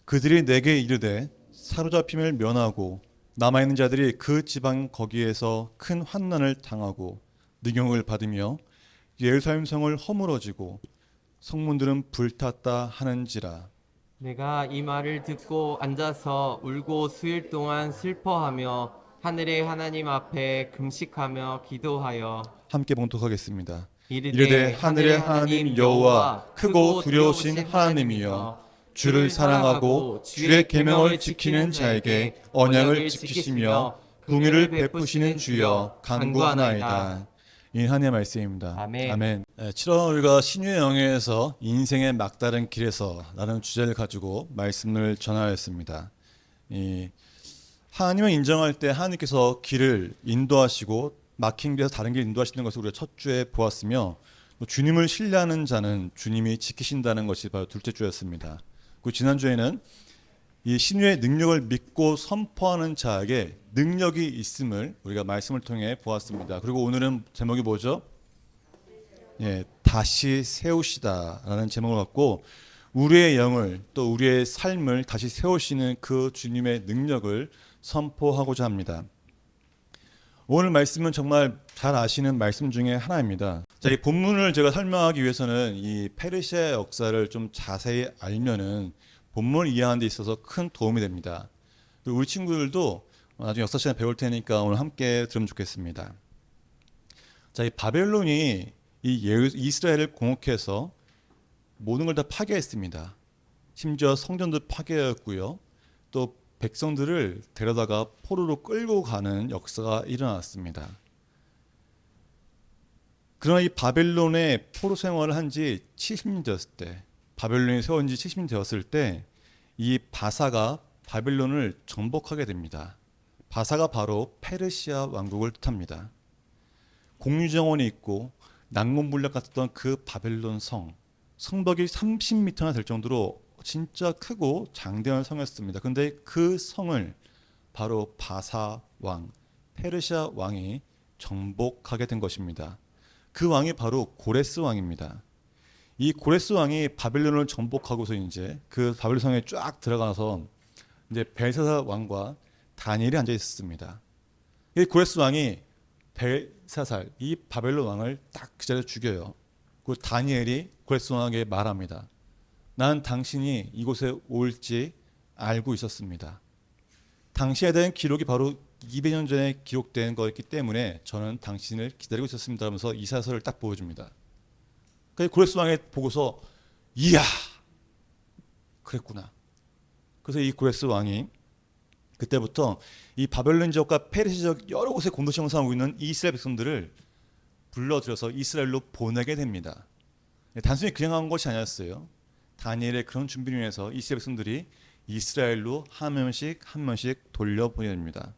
그들이 내게 이르되 사로잡힘을 면하고 남아있는 자들이 그 지방 거기에서 큰 환난을 당하고 능욕을 받으며 예루살렘 성을 허물어지고 성문들은 불탔다 하는지라. 내가 이 말을 듣고 앉아서 울고 수일 동안 슬퍼하며 하늘의 하나님 앞에 금식하며 기도하여 함께 봉독하겠습니다. 이르되 이르되 하늘의 하늘의 하나님 하나님 여호와 여호와 크고 크고 두려우신 두려우신 하나님이여, 하나님이여 주를 주를 사랑하고 사랑하고 주의 주의 계명을 계명을 지키는 지키는 자에게 자에게 언약을 언약을 지키시며 지키시며 긍휼을 긍휼을 베푸시는 베푸시는 주여 주여 간구하나이다. 간구하나이다. 이 하나님의 말씀입니다. 아멘. 아멘. 7월 우리가 신유의 영예에서 인생의 막다른 길에서 라는 주제를 가지고 말씀을 전하였습니다. 이 하나님을 인정할 때 하나님께서 길을 인도하시고 막힌 길에서 다른 길 인도하시는 것을 우리가 첫 주에 보았으며, 또 주님을 신뢰하는 자는 주님이 지키신다는 것이 바로 둘째 주였습니다. 그 지난주에는 이 신유의 능력을 믿고 선포하는 자에게 능력이 있음을 우리가 말씀을 통해 보았습니다. 그리고 오늘은 제목이 뭐죠? 예, 다시 세우시다라는 제목을 갖고 우리의 영을, 또 우리의 삶을 다시 세우시는 그 주님의 능력을 선포하고자 합니다. 오늘 말씀은 정말 잘 아시는 말씀 중에 하나입니다. 자, 이 본문을 제가 설명하기 위해서는 이 페르시아의 역사를 좀 자세히 알면은 본문을 이해하는 데 있어서 큰 도움이 됩니다. 그리고 우리 친구들도 나중에 역사 시간에 배울 테니까 오늘 함께 들으면 좋겠습니다. 자, 이 바벨론이 이스라엘을 공혹해서 모든 걸 다 파괴했습니다. 심지어 성전도 파괴했고요. 또 백성들을 데려다가 포로로 끌고 가는 역사가 일어났습니다. 그러나 이 바벨론의 포로 생활을 한 지 70년 되었을 때, 바벨론이 세운 지 70년 되었을 때, 이 바사가 바벨론을 정복하게 됩니다. 바사가 바로 페르시아 왕국을 뜻합니다. 공유정원이 있고 난공불락 같았던 그 바벨론 성벽이 30m나 될 정도로 진짜 크고 장대한 성이었습니다. 그런데 그 성을 바로 바사 왕, 페르시아 왕이 정복하게 된 것입니다. 그 왕이 바로 고레스 왕입니다. 이 고레스 왕이 바벨론을 정복하고서 이제 그 바벨론 성에 쫙 들어가서 이제 벨사살 왕과 다니엘이 앉아 있었습니다. 이 고레스 왕이 벨사살, 이 바벨론 왕을 딱 그 자리에 죽여요. 그 다니엘이 고레스 왕에게 말합니다. 난 당신이 이곳에 올지 알고 있었습니다. 당시에 대한 기록이 바로 200년 전에 기록된 거였기 때문에 저는 당신을 기다리고 있었습니다 하면서 이 사설을 딱 보여줍니다. 그래서 고레스 왕이 보고서 이야, 그랬구나. 그래서 이 고레스 왕이 그때부터 이 바벨론 지역과 페르시 지역 여러 곳에 공동체 형성하고 있는 이스라엘 백성들을 불러들여서 이스라엘로 보내게 됩니다. 단순히 그냥 한 것이 아니었어요. 다니엘의 그런 준비를 위해서 이스라엘 백성들이 이스라엘로 한 명씩 한 명씩 돌려보냅니다.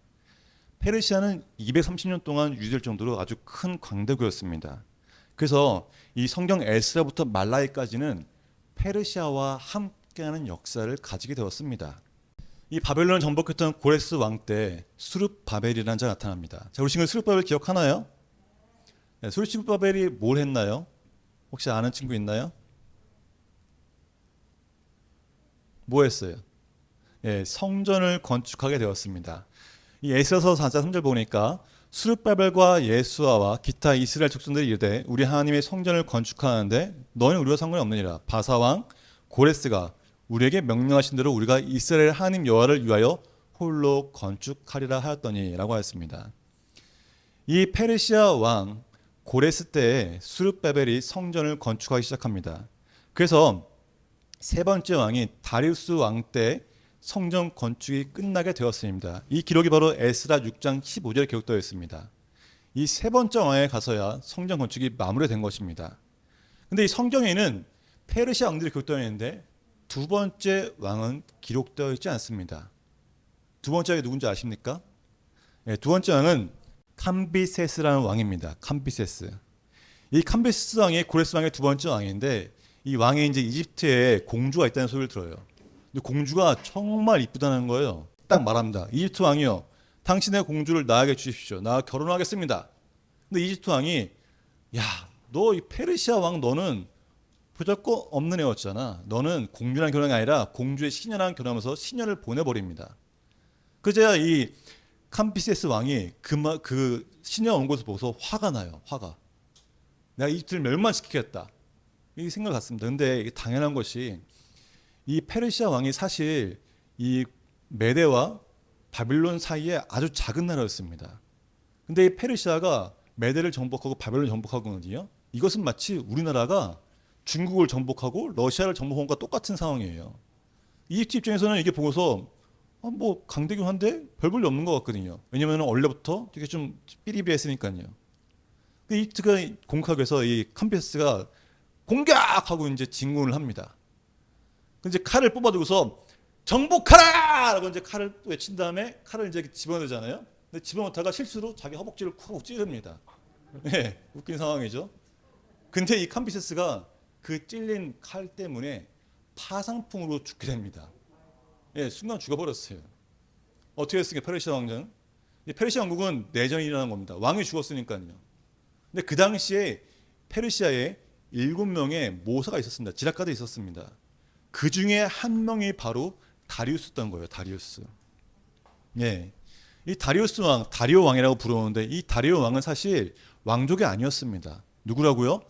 페르시아는 230년 동안 유지될 정도로 아주 큰 강대국이었습니다. 그래서 이 성경 에스라부터 말라기까지는 페르시아와 함께하는 역사를 가지게 되었습니다. 이 바벨론을 정복했던 고레스 왕 때 수룹바벨이라는 자가 나타납니다. 자, 우리 친구 수룹바벨 기억하나요? 네, 수룹바벨이 뭘 했나요? 혹시 아는 친구 있나요? 뭐 했어요? 예, 성전을 건축하게 되었습니다. 이 에스라서 4장 3절 보니까 수룹바벨과 예수아와 기타 이스라엘 족속들이 이르되 우리 하나님의 성전을 건축하는데 너희는 우리와 상관이 없느니라. 바사왕 고레스가 우리에게 명령하신 대로 우리가 이스라엘 하나님 여호와를 위하여 홀로 건축하리라 하였더니 라고 하였습니다. 이 페르시아 왕 고레스 때에 수룹바벨이 성전을 건축하기 시작합니다. 그래서 세 번째 왕이 다리우스 왕 때 성전 건축이 끝나게 되었습니다. 이 기록이 바로 에스라 6장 15절에 기록되어 있습니다. 이 세 번째 왕에 가서야 성전 건축이 마무리된 것입니다. 근데 이 성경에는 페르시아 왕들이 기록되어 있는데 두 번째 왕은 기록되어 있지 않습니다. 두 번째 왕이 누군지 아십니까? 네, 두 번째 왕은 캄비세스라는 왕입니다. 캄비세스. 이 캄비세스 왕이 고레스 왕의 두 번째 왕인데 이 왕이 이제 이집트에 공주가 있다는 소리를 들어요. 근데 공주가 정말 이쁘다는 거예요. 딱 말합니다. 이집트 왕이요, 당신의 공주를 나에게 주십시오. 나 결혼하겠습니다. 근데 이집트 왕이 야, 너 이 페르시아 왕 너는 부적고 없는 애였잖아. 너는 공주랑 결혼이 아니라 공주의 시녀랑 결혼하면서 시녀를 보내버립니다. 그제야 이 캄비세스 왕이 그 시녀 온 것을 보고서 화가 나요. 화가. 내가 이집트를 멸망시키겠다. 이 생각을 갖습니다. 근데 이게 당연한 것이 이 페르시아 왕이 사실 이 메대와 바빌론 사이에 아주 작은 나라였습니다. 근데 이 페르시아가 메대를 정복하고 바벨론을 정복하거든요. 이것은 마치 우리나라가 중국을 정복하고 러시아를 정복한 것과 똑같은 상황이에요. 이집트 입장에서는 이게 보고서 뭐 강대긴 한데 별 볼일 없는 것 같거든요. 왜냐면 원래부터 되게 좀 삐리비했으니까요. 이집트가 공격하기 위해서 이 캄비세스가 공격하고 이제 진군을 합니다. 근데 이제 칼을 뽑아두고서 정복하라! 라고 이제 칼을 외친 다음에 칼을 이제 집어넣잖아요. 근데 집어넣다가 실수로 자기 허벅지를 쿡 찌릅니다. 네, 웃긴 상황이죠. 근데 이 캄비세스가 그 찔린 칼 때문에 파상풍으로 죽게 됩니다. 예, 순간 죽어버렸어요. 어떻게 했습니까? 페르시아 왕자는? 페르시아 왕국은 내전이 일어난 겁니다. 왕이 죽었으니까요. 근데 그 당시에 페르시아에 7명의 모사가 있었습니다. 지략가들이 있었습니다. 그 중에 한 명이 바로 다리우스였던 거예요. 다리우스. 예. 이 다리우스 왕, 다리오 왕이라고 부르는데 이 다리오 왕은 사실 왕족이 아니었습니다. 누구라고요?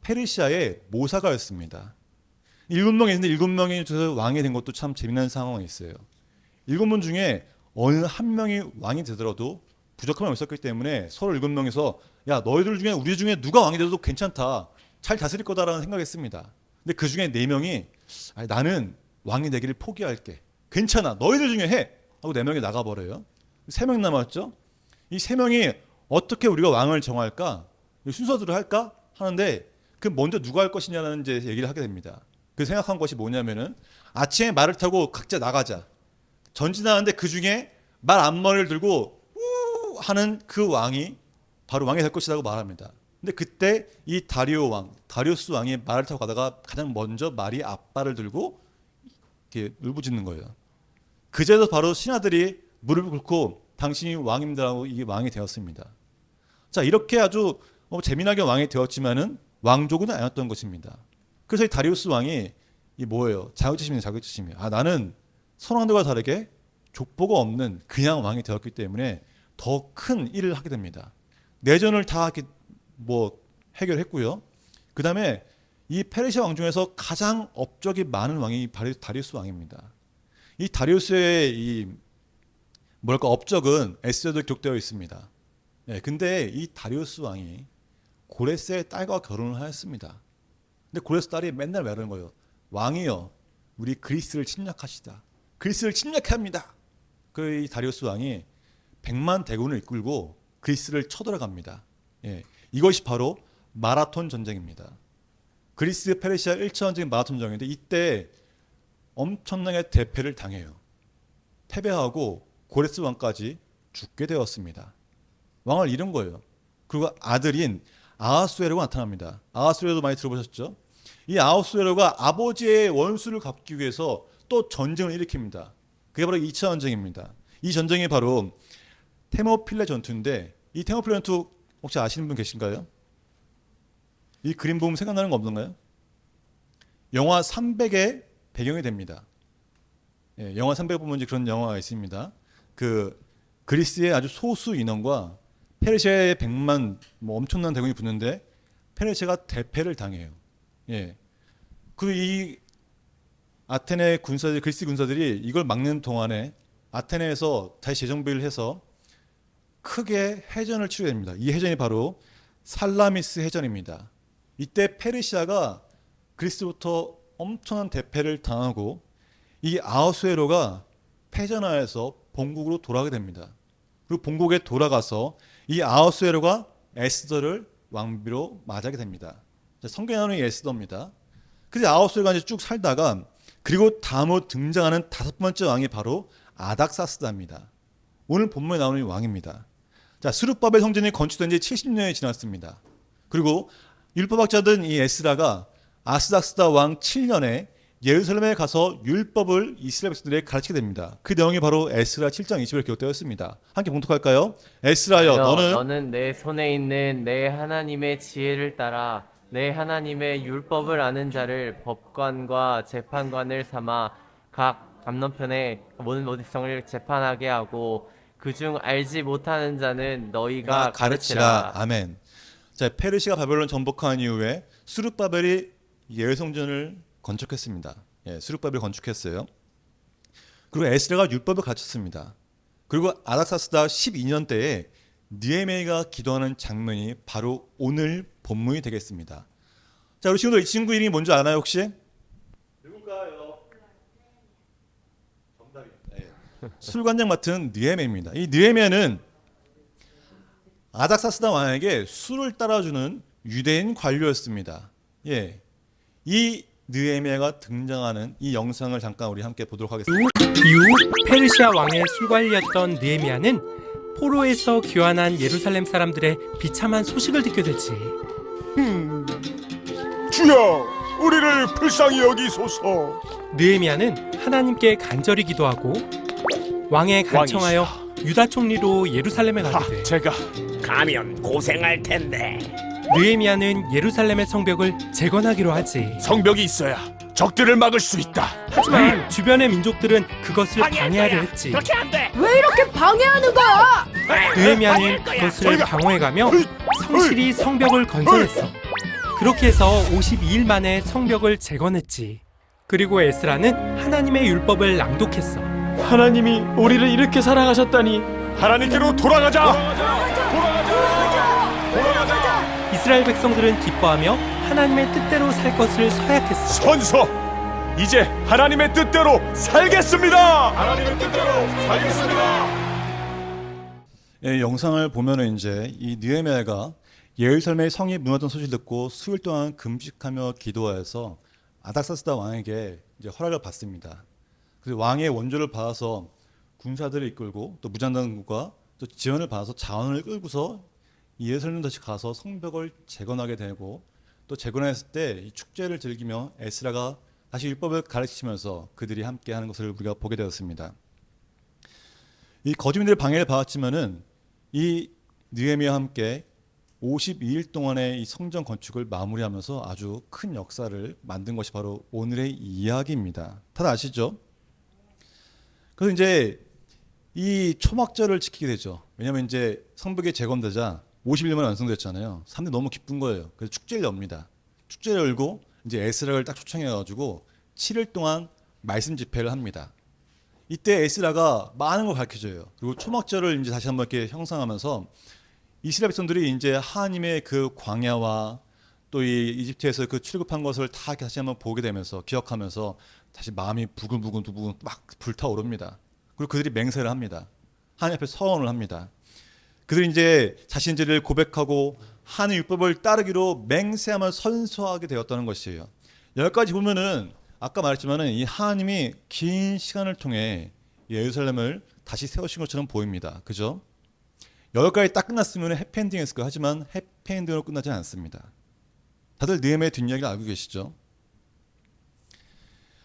페르시아의 모사가였습니다. 7명이 있는데 7명이 왕이 된 것도 참 재미난 상황이 있어요. 7분 중에 어느 한 명이 왕이 되더라도 부족함이 없었기 때문에 서로 7명이서 야 너희들 중에 우리 중에 누가 왕이 돼도 괜찮다. 잘 다스릴 거다라는 생각했습니다. 근데 그 중에 4명이 나는 왕이 되기를 포기할게. 괜찮아. 너희들 중에 해. 하고 4명이 나가버려요. 3명 남았죠. 이 3명이 어떻게 우리가 왕을 정할까? 순서대로 할까? 하는데 그 먼저 누가 할 것이냐는 이제 얘기를 하게 됩니다. 그 생각한 것이 뭐냐면은 아침에 말을 타고 각자 나가자. 전진하는데 그 중에 말 앞머리를 들고 우 하는 그 왕이 바로 왕이 될 것이라고 말합니다. 근데 그때 이 다리우스 왕이 말을 타고 가다가 가장 먼저 말이 앞발을 들고 이렇게 울부짖는 거예요. 그제서 바로 신하들이 무릎을 꿇고 당신이 왕입니다라고 이게 왕이 되었습니다. 자, 이렇게 아주 재미나게 왕이 되었지만은 왕족은 아니었던 것입니다. 그래서 이 다리우스 왕이 이 뭐예요? 자격지심이에요. 나는 선왕들과 다르게 족보가 없는 그냥 왕이 되었기 때문에 더 큰 일을 하게 됩니다. 내전을 다 이렇게 뭐 해결했고요. 그 다음에 이 페르시아 왕 중에서 가장 업적이 많은 왕이 다리우스 왕입니다. 이 다리우스의 이 뭐랄까 업적은 에스더에 기록되어 있습니다. 네, 근데 이 다리우스 왕이 고레스의 딸과 결혼을 하였습니다. 근데 고레스 딸이 맨날 말하는 거예요. 왕이여, 우리 그리스를 침략하시다. 그리스를 침략합니다. 그 이 다리우스 왕이 100만 대군을 이끌고 그리스를 쳐들어갑니다. 예, 이것이 바로 마라톤 전쟁입니다. 그리스 페르시아 1차 전쟁이 마라톤 전쟁인데 이때 엄청나게 대패를 당해요. 패배하고 고레스 왕까지 죽게 되었습니다. 왕을 잃은 거예요. 그리고 아들인 아하수에로가 나타납니다. 아하수에로 많이 들어보셨죠? 이 아하수에로가 아버지의 원수를 갚기 위해서 또 전쟁을 일으킵니다. 그게 바로 2차 전쟁입니다. 이 전쟁이 바로 테모필레 전투인데 이 테모필레 전투 혹시 아시는 분 계신가요? 이 그림 보면 생각나는 거 없는가요? 영화 300의 배경이 됩니다. 예, 영화 300 보면 이제 그런 영화가 있습니다. 그 그리스의 아주 소수 인원과 페르시아의 100만 뭐 엄청난 대군이 붙는데 페르시아가 대패를 당해요. 예. 그리고 이 아테네 군사들, 그리스 군사들이 이걸 막는 동안에 아테네에서 다시 재정비를 해서 크게 해전을 치르게 됩니다. 이 해전이 바로 살라미스 해전입니다. 이때 페르시아가 그리스부터 엄청난 대패를 당하고 이 아하수에로가 패전하여서 본국으로 돌아가게 됩니다. 그리고 본국에 돌아가서 이 아하수에로가 에스더를 왕비로 맞이하게 됩니다. 성경에 나오는 이 에스더입니다. 그래서 아하수에로가 이제 쭉 살다가 그리고 다음으로 등장하는 5번째 왕이 바로 아닥사스다입니다. 오늘 본문에 나오는 왕입니다. 자, 스룹바벨 성전이 건축된 지 70년이 지났습니다. 그리고 율법학자든 이 에스라가 아스닥스다 왕 7년에 예루살렘에 가서 율법을 이스라엘 백성들에게 가르치게 됩니다. 그 내용이 바로 에스라 7장 20절에 기록되어 있습니다. 함께 봉독할까요? 에스라여, 너는 내 손에 있는 내 하나님의 지혜를 따라 내 하나님의 율법을 아는 자를 법관과 재판관을 삼아 각 감론편에 모든 백성을 재판하게 하고 그중 알지 못하는 자는 너희가 가르치라. 가르치라. 아멘. 자, 페르시가 바벨론 정복한 이후에 수룹바벨이 예루성전을 건축했습니다. 예, 수룹바벨이 건축했어요. 그리고 에스라가 율법을 가르쳤습니다. 그리고 아닥사스다 12년 때에 느헤미야가 기도하는 장면이 바로 오늘 본문이 되겠습니다. 자, 우리 친구들 이 친구 이름이 뭔지 아나요 혹시? 누굴까요? 정답입니다. 예. 술관장 맡은 느헤미야입니다. 이 느헤미야는 아닥사스다 왕에게 술을 따라주는 유대인 관료였습니다. 예, 이 느헤미야가 등장하는 이 영상을 잠깐 우리 함께 보도록 하겠습니다. 이후 페르시아 왕의 술관리였던 느헤미야는 포로에서 귀환한 예루살렘 사람들의 비참한 소식을 듣게 되지. 주여, 우리를 불쌍히 여기소서. 느헤미야는 하나님께 간절히 기도하고 왕에 간청하여 유다 총리로 예루살렘에 가게 돼. 제가 가면 고생할 텐데. 느헤미야는 예루살렘의 성벽을 재건하기로 하지. 성벽이 있어야 적들을 막을 수 있다. 하지만 주변의 민족들은 그것을 방해할 방해하려 거야. 했지. 그렇게 안 돼. 왜 이렇게 방해하는 거야? 느헤미야는 방해할 거야. 그것을 방어해가며 성실히 성벽을 건설했어. 그렇게 해서 52일 만에 성벽을 재건했지. 그리고 에스라는 하나님의 율법을 낭독했어. 하나님이 우리를 이렇게 사랑하셨다니 하나님께로 돌아가자. 이스라엘 백성들은 기뻐하며 하나님의 뜻대로 살 것을 서약했어. 선서, 이제 하나님의 뜻대로 살겠습니다. 하나님의 뜻대로 살겠습니다. 예, 영상을 보면은 이제 이 느헤미야가 예루살렘의 성이 무너졌던 소식을 듣고 수일 동안 금식하며 기도하여서 아닥사스다 왕에게 이제 허락을 받습니다. 그래서 왕의 원조를 받아서 군사들을 이끌고 또 무장단과 또 지원을 받아서 자원을 끌고서 예루살렘 다시 가서 성벽을 재건하게 되고 또 재건했을 때 이 축제를 즐기며 에스라가 다시 율법을 가르치면서 그들이 함께하는 것을 우리가 보게 되었습니다. 이 거주민들의 방해를 받았지만은 이 느헤미야와 함께 52일 동안의 이 성전 건축을 마무리하면서 아주 큰 역사를 만든 것이 바로 오늘의 이야기입니다. 다들 아시죠? 그래서 이제 이 초막절을 지키게 되죠. 왜냐하면 이제 성벽이 재건되자 50일 만에 완성됐잖아요. 사람들이 너무 기쁜 거예요. 그래서 축제를 엽니다. 축제를 열고 이제 에스라를 딱 초청해가지고 7일 동안 말씀 집회를 합니다. 이때 에스라가 많은 걸 가르쳐줘요. 그리고 초막절을 이제 다시 한번 이렇게 형상하면서 이스라엘 백성들이 이제 하나님의 그 광야와 또 이 이집트에서 그 출급한 것을 다 다시 한번 보게 되면서 기억하면서 다시 마음이 부글부글 막 불타오릅니다. 그리고 그들이 맹세를 합니다. 하나님 앞에 서원을 합니다. 그들이 이제 자신들을 고백하고 하나님의 율법을 따르기로 맹세하며 선서하게 되었다는 것이에요. 여기까지 보면은 아까 말했지만은 이 하나님이 긴 시간을 통해 예루살렘을 다시 세우신 것처럼 보입니다. 그죠? 여기까지 딱 끝났으면 해피엔딩이었을 거예요. 하지만 해피엔딩으로 끝나지 않습니다. 다들 느헤미야의 뒷이야기를 알고 계시죠?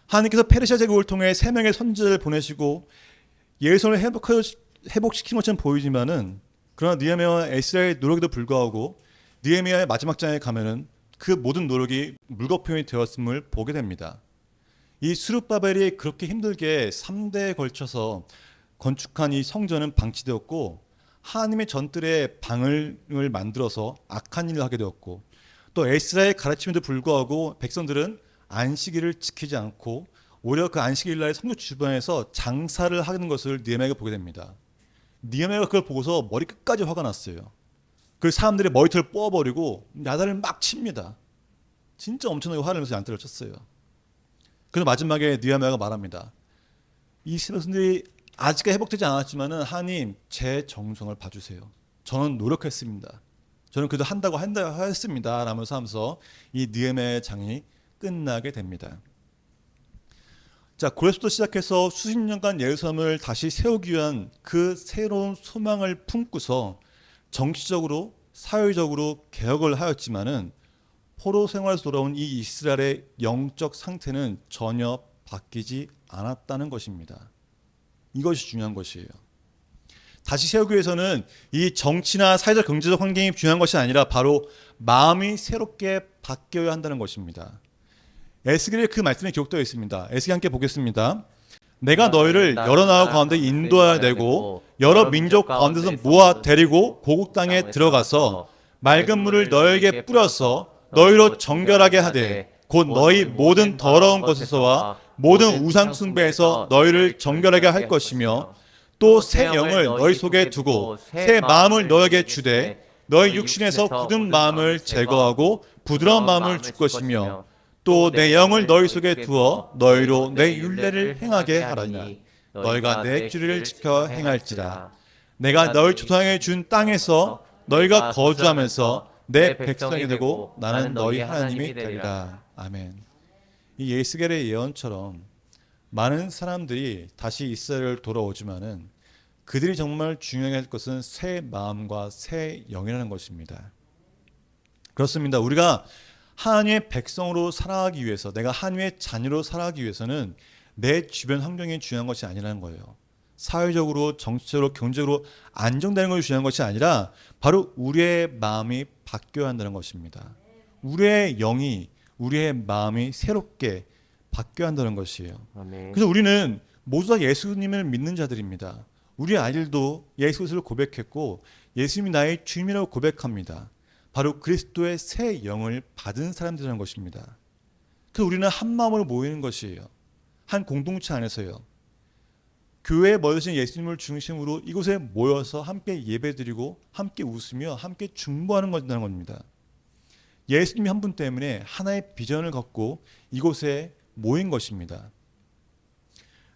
하나님께서 페르시아 제국을 통해 3명의 선지자를 보내시고 예루살렘을 회복시킨 것처럼 보이지만은 그러나 느헤미야와 에스라의 노력에도 불구하고 느헤미야의 마지막 장에 가면은 그 모든 노력이 물거품이 되었음을 보게 됩니다. 이 스룹바벨이 그렇게 힘들게 3대에 걸쳐서 건축한 이 성전은 방치되었고 하나님의 전들의 방을 만들어서 악한 일을 하게 되었고 또 에스라의 가르침에도 불구하고 백성들은 안식일을 지키지 않고 오히려 그 안식일 날에 성전 주변에서 장사를 하는 것을 느헤미야가 보게 됩니다. 느헤미야가 그걸 보고서 머리 끝까지 화가 났어요. 그 사람들의 머리털을 뽑아버리고 야단을 막 칩니다. 진짜 엄청나게 화를 내면서 야단을 쳤어요. 그래서 마지막에 느헤미야가 말합니다. 이 백성들이 아직까지 회복되지 않았지만은 하나님 제 정성을 봐주세요. 저는 노력했습니다. 저는 그래도 한다고 했습니다. 라면서 하면서 이 느헤미야의 장이 끝나게 됩니다. 자, 고레스부터 시작해서 수십 년간 예루살렘을 다시 세우기 위한 그 새로운 소망을 품고서 정치적으로 사회적으로 개혁을 하였지만은 포로 생활에서 돌아온 이 이스라엘의 영적 상태는 전혀 바뀌지 않았다는 것입니다. 이것이 중요한 것이에요. 다시 세우기 위해서는 이 정치나 사회적 경제적 환경이 중요한 것이 아니라 바로 마음이 새롭게 바뀌어야 한다는 것입니다. 에스겔에 그 말씀이 기록되어 있습니다. 에스겔 함께 보겠습니다. 내가 너희를 여러 나라 가운데 인도해야 되고 여러 민족 가운데서 모아 데리고 고국 땅에 들어가서 맑은 물을 너희에게 뿌려서 너희로 정결하게 하되 곧 너희 모든 더러운 것에서와 모든 우상 숭배에서 너희를 정결하게 할 것이며 또 새 영을 너희 속에 두고 새 마음을 너에게 주되 너희 육신에서 굳은 마음을 제거하고 부드러운 마음을 줄 것이며 또 내 영을 너희 속에 두어 너희로 내 율례를 행하게 하라니라. 너희가 내 규례를 지켜 행할지라. 내가 너희 조상에게 준 땅에서 너희가 거주하면서 내 백성이 되고 나는 너희 하나님이 되리라. 아멘. 이 에스겔의 예언처럼 많은 사람들이 다시 이스라엘을 돌아오지만은 그들이 정말 중요하게 할 것은 새 마음과 새 영이라는 것입니다. 그렇습니다. 우리가 하나님의 백성으로 살아가기 위해서, 내가 하나님의 자녀로 살아가기 위해서는 내 주변 환경이 중요한 것이 아니라는 거예요. 사회적으로, 정치적으로, 경제적으로 안정되는 것이 중요한 것이 아니라 바로 우리의 마음이 바뀌어야 한다는 것입니다. 우리의 영이, 우리의 마음이 새롭게 바뀌어야 한다는 것이에요. 아멘. 그래서 우리는 모두 다 예수님을 믿는 자들입니다. 우리 아이들도 예수 그리스도를 고백했고 예수님이 나의 주님이라고 고백합니다. 바로 그리스도의 새 영을 받은 사람들이라는 것입니다. 그래서 우리는 한 마음으로 모이는 것이에요. 한 공동체 안에서요. 교회에 모여진 예수님을 중심으로 이곳에 모여서 함께 예배드리고 함께 웃으며 함께 중보하는 것이라는 겁니다. 예수님이 한 분 때문에 하나의 비전을 갖고 이곳에 모인 것입니다.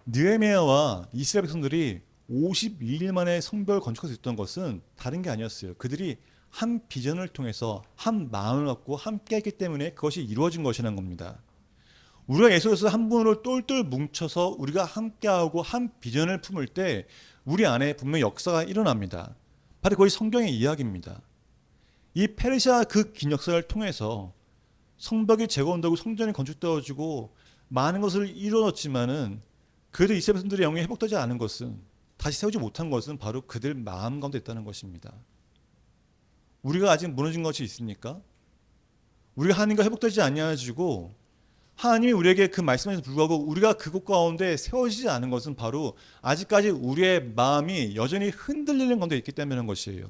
느헤미야와 이스라엘 백성들이 52일 만에 성벽을 건축할 수 있었던 것은 다른 게 아니었어요. 그들이 한 비전을 통해서 한 마음을 갖고 함께 했기 때문에 그것이 이루어진 것이라는 겁니다. 우리가 예수께서 한 분으로 똘똘 뭉쳐서 우리가 함께하고 한 비전을 품을 때 우리 안에 분명히 역사가 일어납니다. 바로 그것이 성경의 이야기입니다. 이 페르시아 그 긴 역사를 통해서 성벽이 재건되고 성전이 건축되어지고 많은 것을 이루어졌지만은 그래도 이스라엘 백성들의 영이 회복되지 않은 것은, 다시 세우지 못한 것은 바로 그들 마음 가운데 있다는 것입니다. 우리가 아직 무너진 것이 있습니까? 우리가 하나님과 회복되지 아니하시고 하나님이 우리에게 그 말씀에서 불구하고 우리가 그곳 가운데 세워지지 않은 것은 바로 아직까지 우리의 마음이 여전히 흔들리는 가운데 있기 때문인 것이에요.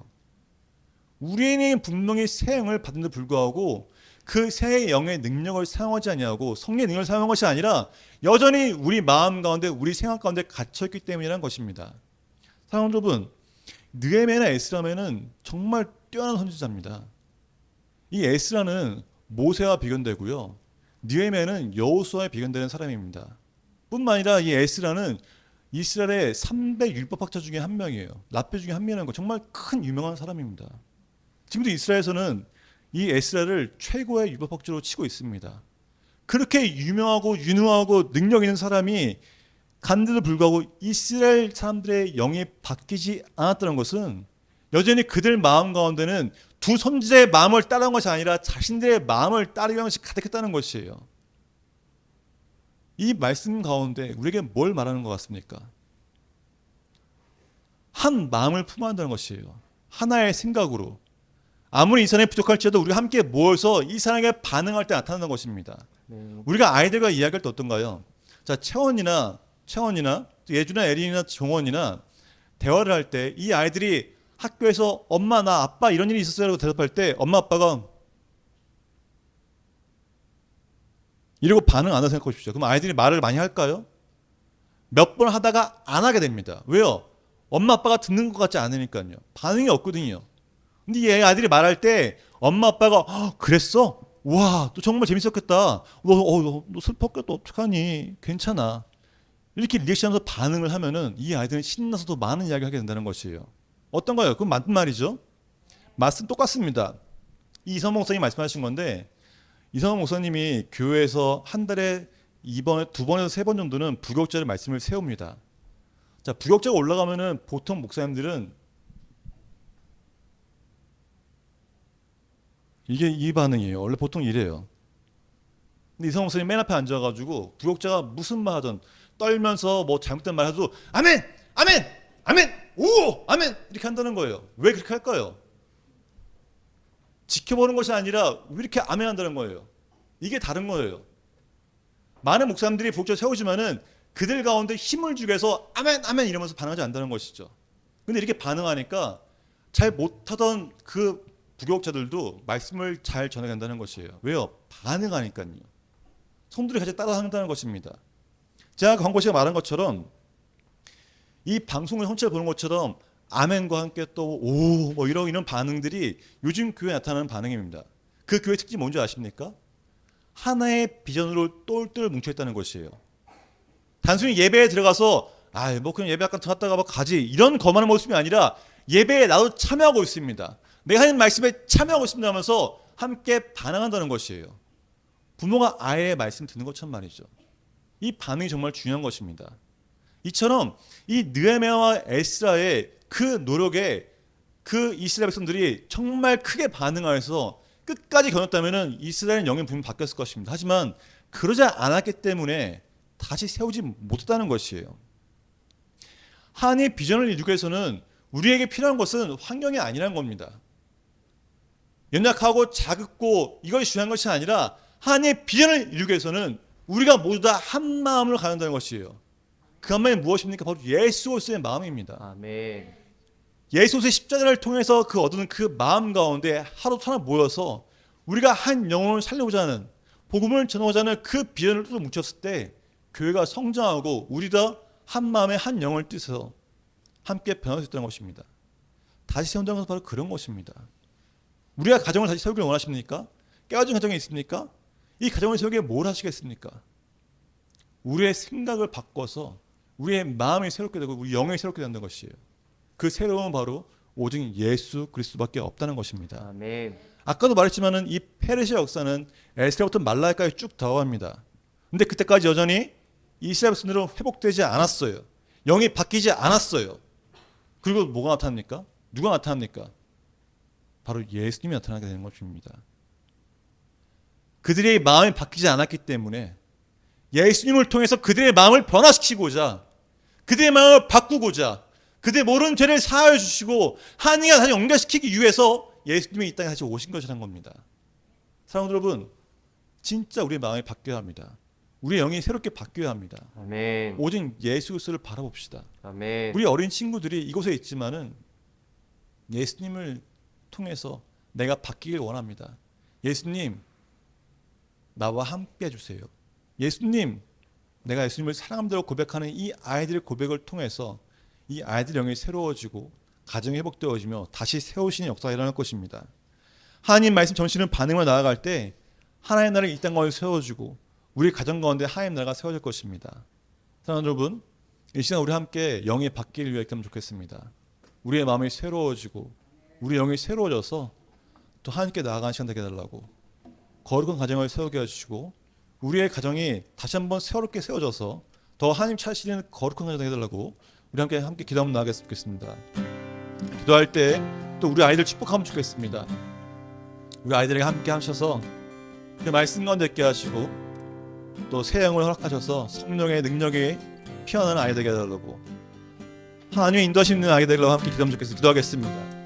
우리는 분명히 새 영을 받은데 불구하고 그 새 영의 능력을 사용하지 아니하고 성령의 능력을 사용한 것이 아니라 여전히 우리 마음 가운데, 우리 생각 가운데 갇혀있기 때문이라는 것입니다. 사랑하는 여러분, 느헤미야나 에스라는 정말 뛰어난 선지자입니다. 이 에스라는 모세와 비견되고요, 느헤미야는 여호수아에 비견되는 사람입니다. 뿐만 아니라 이 에스라는 이스라엘의 300 율법학자 중에 한 명이에요. 랍비 중에 한 명이라는 거, 정말 큰 유명한 사람입니다. 지금도 이스라엘에서는 이 에스라를 최고의 율법학자로 치고 있습니다. 그렇게 유명하고 유능하고 능력 있는 사람이 간데도 불구하고 이스라엘 사람들의 영이 바뀌지 않았다는 것은 여전히 그들 마음 가운데는 두 선지자의 마음을 따르는 것이 아니라 자신들의 마음을 따르는 것이 가득했다는 것이에요. 이 말씀 가운데 우리에게 뭘 말하는 것 같습니까? 한 마음을 품어야 한다는 것이에요. 하나의 생각으로. 아무리 이 사람이 부족할지라도 우리가 함께 모여서 이 사람에게 반응할 때 나타나는 것입니다. 우리가 아이들과 이야기할 때 어떤가요? 자, 채원이나 예준이나 에린이나 종원이나 대화를 할 때 이 아이들이 학교에서 엄마, 나 아빠 이런 일이 있었어요 라고 대답할 때 엄마 아빠가 이러고 반응 안 한다고 생각해 보십시오. 그럼 아이들이 말을 많이 할까요? 몇 번 하다가 안 하게 됩니다. 왜요? 엄마 아빠가 듣는 것 같지 않으니까요. 반응이 없거든요. 근데 이 아이들이 말할 때 엄마 아빠가 그랬어? 와, 너 정말 재밌었겠다. 너 슬펐겠다. 어떡하니? 괜찮아. 이렇게 리액션하면서 반응을 하면은 이 아이들은 신나서 더 많은 이야기를 하게 된다는 것이에요. 어떤가요? 그건 맞는 말이죠. 말씀 똑같습니다. 이성호 목사님이 말씀하신 건데, 이성호 목사님이 교회에서 한 달에 2번에서 3번 정도는 부교육자의 말씀을 세웁니다. 자, 부교육자가 올라가면은 보통 목사님들은 이게 이 반응이에요. 원래 보통 이래요. 근데 이성호 목사님 맨 앞에 앉아가지고 부교육자가 무슨 말 하든 떨면서 뭐 잘못된 말 해도 아멘! 아멘! 아멘! 오! 아멘! 이렇게 한다는 거예요. 왜 그렇게 할까요? 지켜보는 것이 아니라 왜 이렇게 아멘한다는 거예요. 이게 다른 거예요. 많은 목사님들이 부교육자 세우지만은 그들 가운데 힘을 주기 위해서 아멘 아멘 이러면서 반응하지 않는다는 것이죠. 근데 이렇게 반응하니까 잘 못하던 그 부교육자들도 말씀을 잘 전해간다는 것이에요. 왜요? 반응하니까요. 성도들이 같이 따라한다는 것입니다. 제가 광고 시간에 말한 것처럼 이 방송을 전체를 보는 것처럼 아멘과 함께 또 오 뭐 이런 반응들이 요즘 교회에 나타나는 반응입니다. 그 교회 특징이 뭔지 아십니까? 하나의 비전으로 똘똘 뭉쳐있다는 것이에요. 단순히 예배에 들어가서 뭐 그냥 예배 약간 들어갔다가 뭐 가지 이런 거만한 모습이 아니라 예배에 나도 참여하고 있습니다. 내가 하는 말씀에 참여하고 있습니다 하면서 함께 반응한다는 것이에요. 부모가 아이의 말씀 듣는 것처럼 말이죠. 이 반응이 정말 중요한 것입니다. 이처럼 이 느헤미야와 에스라의 그 노력에 그 이스라엘 백성들이 정말 크게 반응하여서 끝까지 견뎠다면 이스라엘은 영의 분명히 바뀌었을 것입니다. 하지만 그러지 않았기 때문에 다시 세우지 못했다는 것이에요. 하나님의 비전을 이루기 위해서는 우리에게 필요한 것은 환경이 아니라는 겁니다. 연약하고 작고 이것이 중요한 것이 아니라 하나님의 비전을 이루기 위해서는 우리가 모두 다 한 마음으로 가야 한다는 것이에요. 그 한 마음이 무엇입니까? 바로 예수 그리스도의 마음입니다. 아멘. 예수 그리스도의 십자가를 통해서 그 얻은 그 마음 가운데 하루 하나 모여서 우리가 한 영혼을 살려보자 하는 복음을 전하고자 하는 그 비전을 또 뭉쳤을 때 교회가 성장하고 우리가 한 마음에 한 영혼을 뜻해서 함께 변할 수 있다는 것입니다. 다시 세운다는 것은 바로 그런 것입니다. 우리가 가정을 다시 세우기를 원하십니까? 깨어진 가정이 있습니까? 이 가정을 세우기 위해 뭘 하시겠습니까? 우리의 생각을 바꿔서 우리의 마음이 새롭게 되고 우리 영이 새롭게 된다는 것이에요. 그 새로움은 바로 오직 예수 그리스도밖에 없다는 것입니다. 아멘. 아까도 말했지만은 이 페르시아 역사는 에스라부터 말라기까지 쭉 다가갑니다. 근데 그때까지 여전히 이스라엘 백성들은 회복되지 않았어요. 영이 바뀌지 않았어요. 그리고 뭐가 나타납니까? 누가 나타납니까? 바로 예수님이 나타나게 되는 것입니다. 그들의 마음이 바뀌지 않았기 때문에 예수님을 통해서 그들의 마음을 변화시키고자 그들의 마음을 바꾸고자 그들의 모르는 죄를 사하여 주시고 하나님과 다시 연결시키기 위해서 예수님이 이 땅에 다시 오신 것이라는 겁니다. 사랑하는 여러분, 진짜 우리의 마음이 바뀌어야 합니다. 우리의 영이 새롭게 바뀌어야 합니다. 아멘. 오직 예수 그리스도를 바라봅시다. 아멘. 우리 어린 친구들이 이곳에 있지만은 예수님을 통해서 내가 바뀌길 원합니다. 예수님, 나와 함께 해주세요. 예수님, 내가 예수님을 사랑함대로 고백하는 이 아이들의 고백을 통해서 이 아이들의 영이 새로워지고 가정이 회복되어지며 다시 세우시는 역사가 일어날 것입니다. 하나님 말씀 전시는 반응을 나아갈 때 하나님의 나라를 이 땅 가운데 세워주고 우리 가정 가운데 하나님의 나라가 세워질 것입니다. 사랑하는 여러분, 이 시간 우리 함께 영이 바뀌길 위해 기도하면 좋겠습니다. 우리의 마음이 새로워지고 우리 영이 새로워져서 또 하나님께 나아가는 시간 되게 해달라고 거룩한 가정을 세우게 해주시고 우리의 가정이 다시 한번 새롭게 세워져서 더 하나님 찾으시는 거룩한 가정 되게 해달라고 우리 함께 기도하면 나아가겠습니다. 기도할 때 또 우리 아이들 축복하면 좋겠습니다. 우리 아이들에게 함께 하셔서 그 말씀 가운데 있게 하시고 또 새 영을 허락하셔서 성령의 능력이 피어나는 아이들에게 해달라고 하나님의 인도하시는 아이들과 함께 기도하면 좋겠습니다. 기도하겠습니다.